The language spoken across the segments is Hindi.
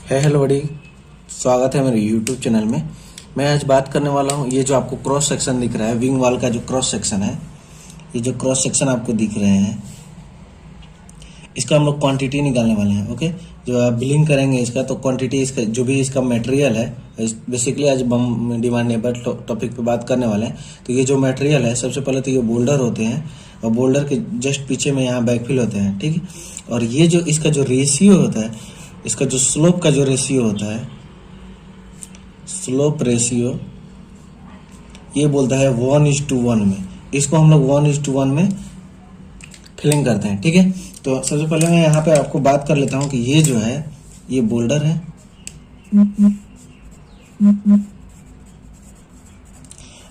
हेलो बड़ी, स्वागत है मेरे यूट्यूब चैनल में। मैं आज बात करने वाला हूँ, ये जो आपको क्रॉस सेक्शन दिख रहा है, विंग वॉल का जो क्रॉस सेक्शन है, ये जो क्रॉस सेक्शन आपको दिख रहे हैं, इसका हम लोग क्वांटिटी निकालने वाले हैं। ओके, जो आप बिलिंग करेंगे इसका, तो क्वांटिटी इसका जो भी इसका मटेरियल है, बेसिकली आज हम डिमांडेबल टॉपिक पे बात करने वाले हैं। तो ये जो मटेरियल है, सबसे पहले तो ये बोल्डर होते हैं और बोल्डर के जस्ट पीछे में यहाँ बैकफिल होते हैं, ठीक है। और ये जो इसका जो रेशियो होता है, इसका जो स्लोप का जो रेशियो होता है, स्लोप रेशियो, ये बोलता है 1:1 में। इसको हम लोग 1:1 में फिलिंग करते हैं, ठीक है। तो सबसे पहले मैं यहाँ पे आपको बात कर लेता हूँ कि ये जो है, ये बोल्डर है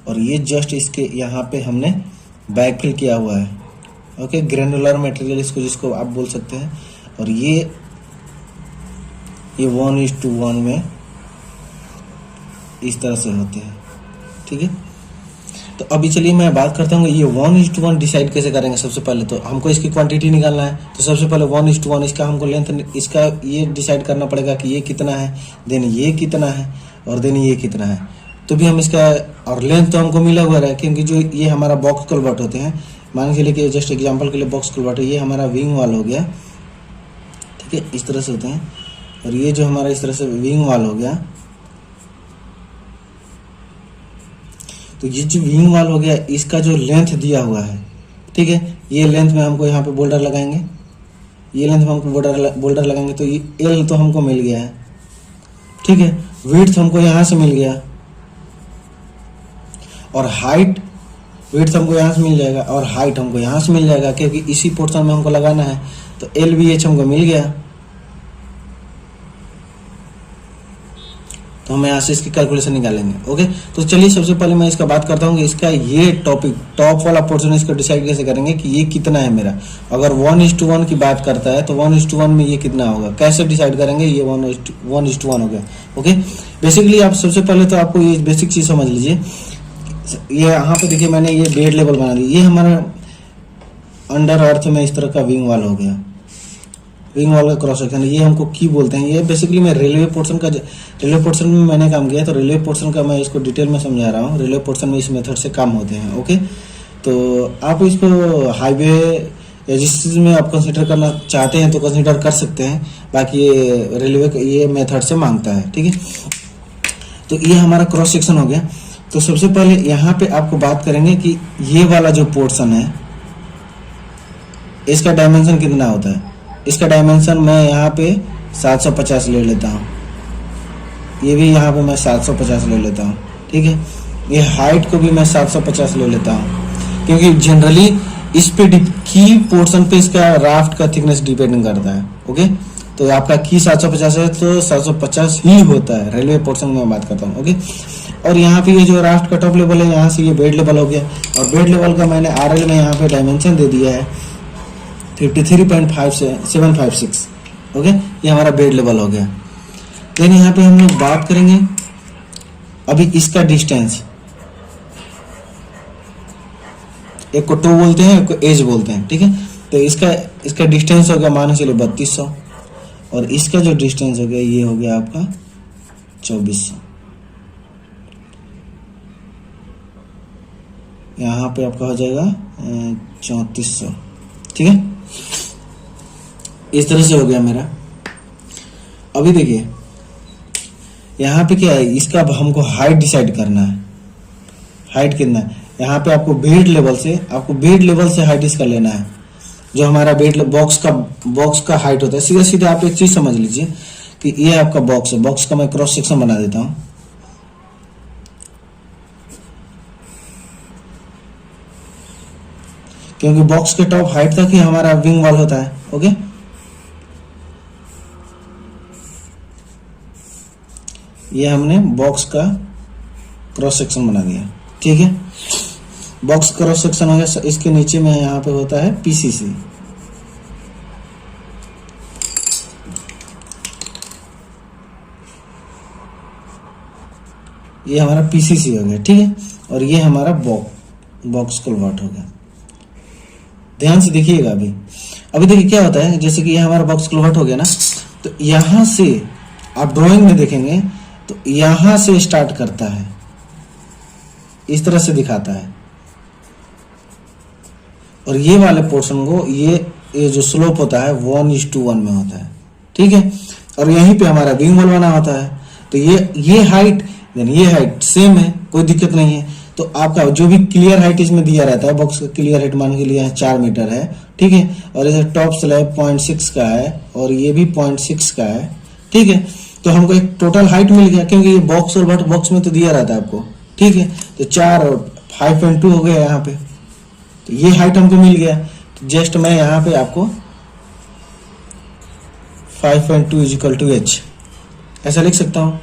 और ये जस्ट इसके यहाँ पे हमने बैकफिल किया हुआ है। ओके, ग्रेनुलर मटेरियल इसको, जिसको आप बोल सकते हैं। और ये 1:1 में इस तरह से होते हैं, ठीक है। तो अभी चलिए मैं बात करता हूँ ये 1:1 डिसाइड कैसे करेंगे। सबसे पहले तो हमको इसकी क्वांटिटी निकालना है, तो सबसे पहले 1:1 इसका हमको लेंथ, इसका ये डिसाइड करना पड़ेगा कि ये कितना है, देन ये कितना है और देन ये कितना है। तो भी हम इसका, और लेंथ तो हमको मिला हुआ है, क्योंकि जो ये हमारा बॉक्स कल्वर्ट होते हैं, मान के लिए कि जस्ट एग्जाम्पल के लिए बॉक्स कल्वर्ट है, ये हमारा विंग वॉल हो गया, ठीक है, इस तरह से होते हैं। और ये जो हमारा इस तरह से विंग वॉल हो गया, तो ये जो विंग वॉल हो गया, इसका जो लेंथ दिया हुआ है, ठीक है, ये लेंथ में हमको यहाँ पे बोल्डर लगाएंगे, ये लेंथ में हमको बोल्डर लगाएंगे, तो ये एल तो हमको मिल गया है, ठीक है। विड्थ हमको यहाँ से मिल गया और हाइट, विड्थ हमको यहाँ से मिल जाएगा और हाइट हमको यहाँ से मिल जाएगा, क्योंकि इसी पोर्शन में हमको लगाना है। तो एल बी एच हमको मिल गया, तो हम यहाँ से इसकी कैलकुलेशन निकालेंगे। ओके, तो चलिए सबसे पहले मैं इसका बात करता हूँ कि इसका ये टॉपिक, टॉप वाला पोर्शन, इसको डिसाइड कैसे करेंगे कि ये कितना है मेरा। अगर 1:1 की बात करता है तो 1:1 में ये कितना होगा, कैसे डिसाइड करेंगे। ये 1:1 हो गया। ओके, बेसिकली आप सबसे पहले तो आपको ये बेसिक चीज समझ लीजिए। ये यहाँ पे देखिए, मैंने ये बेड लेवल बना दी, ये हमारा अंडर अर्थ में इस तरह का विंग वॉल हो गया, विंग वॉल का क्रॉस सेक्शन। ये हमको की बोलते हैं। ये बेसिकली मैं रेलवे पोर्शन में मैंने काम किया, तो रेलवे पोर्शन का मैं इसको डिटेल में समझा रहा हूँ। रेलवे पोर्शन में इस मेथड से काम होते हैं। ओके, तो आप इसको हाईवे या जिस चीज़ में आप कंसीडर करना चाहते हैं तो कंसीडर कर सकते हैं, बाकी ये रेलवे का ये मेथड से मांगता है, ठीक है। तो ये हमारा क्रॉस सेक्शन हो गया। तो सबसे पहले यहाँ पे आपको बात करेंगे कि ये वाला जो पोर्शन है, इसका डायमेंशन कितना होता है। इसका डायमेंशन मैं यहाँ पे 750 ले लेता हूँ, ये भी यहाँ पे मैं 750 ले लेता हूँ, ठीक है। ये हाइट को भी मैं 750 ले लेता हूँ, क्योंकि जनरली इस पे की पोर्शन पे इसका राफ्ट का थिकनेस डिपेंड करता है। ओके, तो आपका की 750 है तो 750 ही होता है। रेलवे पोर्शन में बात करता हूँ। ओके, और यहाँ पे ये जो राफ्ट का टॉप लेवल है, यहाँ से ये बेड लेवल हो गया, और बेड लेवल का मैंने आरएल में यहाँ पे डायमेंशन दे दिया है 53.5 से 756। ओके, ये हमारा बेड लेवल हो गया। देन यहाँ पे हम लोग बात करेंगे अभी इसका डिस्टेंस, एक को टो बोलते हैं, एक को एज बोलते हैं, ठीक है। तो इसका डिस्टेंस हो गया, मान चलो 3200, और इसका जो डिस्टेंस हो गया, ये हो गया आपका 2400। यहाँ पे आपका हो जाएगा 3400, ठीक है। इस तरह से हो गया मेरा। अभी देखिए यहाँ पे क्या है, इसका हमको हाइट डिसाइड करना है। हाइट कितना है, यहाँ पे आपको बेड लेवल से हाइट इसका लेना है। जो हमारा बेड बॉक्स का हाइट होता है, सीधा सीधा आप एक चीज समझ लीजिए कि ये आपका बॉक्स है। बॉक्स का मैं क्रॉस सेक्शन बना देता हूँ। क्योंकि बॉक्स के टॉप हाइट तक ही हमारा विंग वॉल होता है। ओके, ये हमने बॉक्स का क्रॉस सेक्शन बना दिया, ठीक है। बॉक्स क्रॉस सेक्शन हो गया। इसके नीचे में यहाँ पे होता है पीसीसी। ये हमारा पीसीसी हो गया, ठीक है। और ये हमारा बॉक्स कल्वर्ट हो गया। ध्यान से देखिएगा। अभी देखिए क्या होता है, जैसे कि ये हमारा बॉक्स कन्वर्ट हो गया ना, तो यहाँ से आप ड्राइंग में देखेंगे तो यहां से स्टार्ट करता है, इस तरह से दिखाता है, और ये वाले पोर्शन को ये जो स्लोप होता है 1:1 में होता है, ठीक है। और यहीं पे हमारा विंग वॉल बना होता है, तो ये हाइट ये हाइट सेम है, कोई दिक्कत नहीं है। तो आपका जो भी क्लियर हाइट इसमें दिया रहता है, बॉक्स का क्लियर हाइट मान के लिए 4 मीटर है, ठीक है। और इधर टॉप स्लैब 0.6 का है और ये भी 0.6 का है, ठीक है। तो हमको एक टोटल हाइट मिल गया, क्योंकि ये बॉक्स और बॉक्स में तो दिया रहता है आपको, ठीक है। तो 4 और 5.2 हो गया यहाँ पे, तो ये हाइट हमको मिल गया। तो जस्ट मैं यहाँ पे आपको 5.2 = h ऐसा लिख सकता हूँ।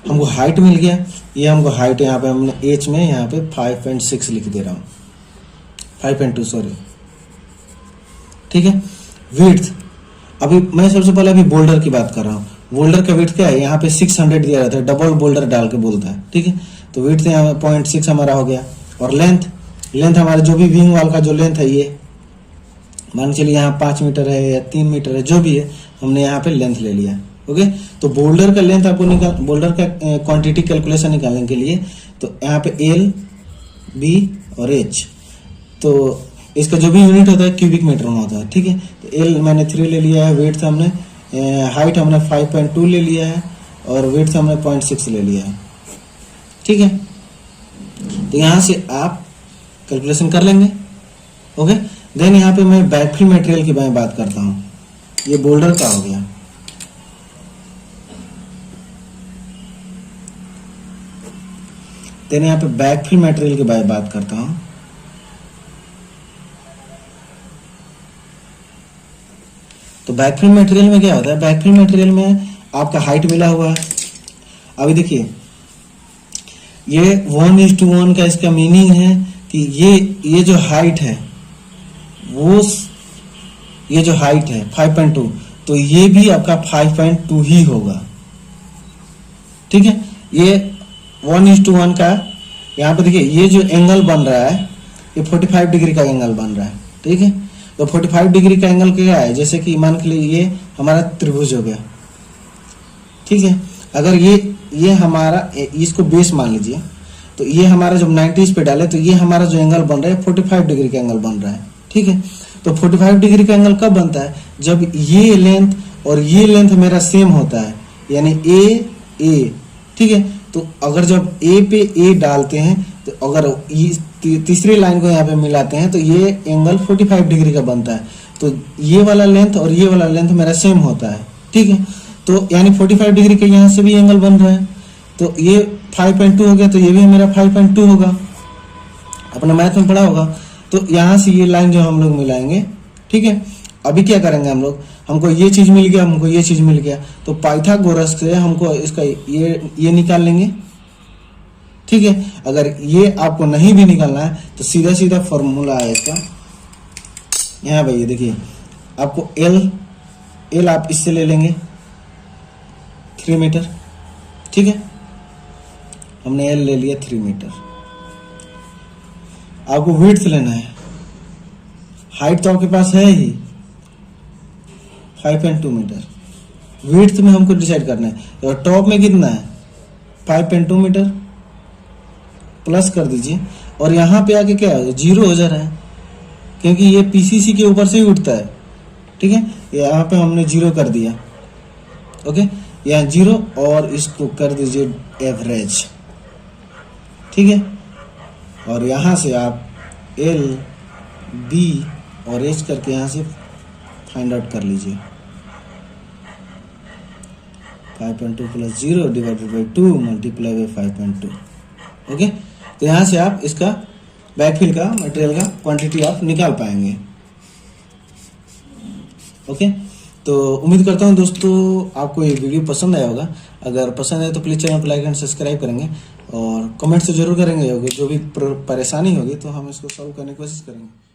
हमको हाइट मिल गया, ये हमको हाइट यहाँ पे हमने h में यहाँ पे 5.6 लिख दे रहा हूँ, 5.2 सॉरी, ठीक है। विड्थ, अभी मैं सबसे पहले अभी बोल्डर की बात कर रहा हूँ। बोल्डर का विड्थ क्या है, यहाँ पे 600 दिया रहता है, डबल बोल्डर डाल के बोलता है, ठीक है। तो विड्थ यहाँ 0.6 हमारा हो गया। और लेंथ हमारा जो भी विंग वॉल का जो लेंथ है, ये मान चलिए यहाँ 5 मीटर है या 3 मीटर है, जो भी है हमने यहाँ पे लेंथ ले लिया, ओके। तो बोल्डर का लेंथ आपको बोल्डर का क्वांटिटी कैलकुलेशन निकालने के लिए, तो यहाँ पे L, B और H, तो इसका जो भी यूनिट होता है क्यूबिक मीटर में होता है, ठीक है। तो L मैंने 3 ले लिया है, वेट हमने हाइट हमने 5.2 ले लिया है और वेट हमने 0.6 ले लिया है, ठीक है। तो यहाँ से आप कैलकुलेशन कर लेंगे, ओके। देन यहाँ पे मैं बैकफिल मटेरियल की बात करता हूँ। ये बोल्डर का हो गया, देन यहाँ पे बैकफिल मटेरियल की बात करता हूँ। तो बैकफिल मटेरियल में क्या होता है, बैकफिल मटेरियल में आपका हाइट मिला हुआ है। अभी देखिए ये 1:1 का इसका मीनिंग है कि ये जो हाइट है वो ये जो हाइट है 5.2, तो ये भी आपका 5.2 ही होगा, ठीक है। ये 1:1 का यहाँ पे देखिए ये जो एंगल बन रहा है ये 45 डिग्री का एंगल बन रहा है, ठीक है। तो 45 डिग्री का एंगल क्या है, जैसे कि मान के लिए ये हमारा त्रिभुज हो गया, ठीक है। अगर ये हमारा इसको बेस मान लीजिए, तो ये हमारा जब 90 पे डाले तो ये हमारा जो एंगल बन रहा है 45 डिग्री का एंगल बन रहा है, ठीक है। तो 45 डिग्री का एंगल कब बनता है, जब ये लेंथ और ये लेंथ मेरा सेम होता है, यानी ए, ठीक है। तो अगर जब ए पे ए डालते हैं, तो अगर तीसरी लाइन को यहाँ पे मिलाते हैं, तो ये एंगल 45 डिग्री का बनता है। तो ये वाला लेंथ और ये वाला लेंथ मेरा सेम होता है, ठीक है। तो यानी 45 डिग्री का यहाँ से भी एंगल बन रहा है, तो ये 5.2 हो गया, तो ये भी मेरा 5.2 होगा, अपने मैथ में पढ़ा होगा। तो यहाँ से ये लाइन जो हम लोग मिलाएंगे, ठीक है। अभी क्या करेंगे हम लोग, हमको ये चीज मिल गया, हमको ये चीज मिल गया, तो पाइथागोरस से हमको इसका ये निकाल लेंगे, ठीक है। अगर ये आपको नहीं भी निकालना है तो सीधा सीधा फॉर्मूला है इसका, यहाँ भाई देखिए आपको L आप इससे ले लेंगे 3 मीटर, ठीक है। हमने L ले लिया 3 मीटर। आपको विड्थ लेना है, हाइट तो आपके पास है ही 5.2 मीटर, विड्थ में हमको डिसाइड करना है, और टॉप में कितना है 5.2 मीटर, प्लस कर दीजिए। और यहाँ पे आके क्या है 0 हो जा रहा है, क्योंकि ये पीसीसी के ऊपर से ही उठता है, ठीक है। यहाँ पे हमने 0 कर दिया, ओके। यहाँ 0 और इसको कर दीजिए एवरेज, ठीक है। और यहाँ से आप L, B और H करके यहाँ से फाइंड आउट कर लीजिए। 5.2 + 0 / 2 × 5.2, ओके। तो यहाँ से आप इसका बैकफिल का मटेरियल का क्वांटिटी आप निकाल पाएंगे, ओके। तो उम्मीद करता हूँ दोस्तों आपको ये वीडियो पसंद आया होगा। अगर पसंद आए तो प्लीज़ चैनल को लाइक एंड सब्सक्राइब करेंगे, और कमेंट से जरूर करेंगे, जो भी परेशानी होगी तो हम इसको सॉल्व करने की कोशिश करेंगे।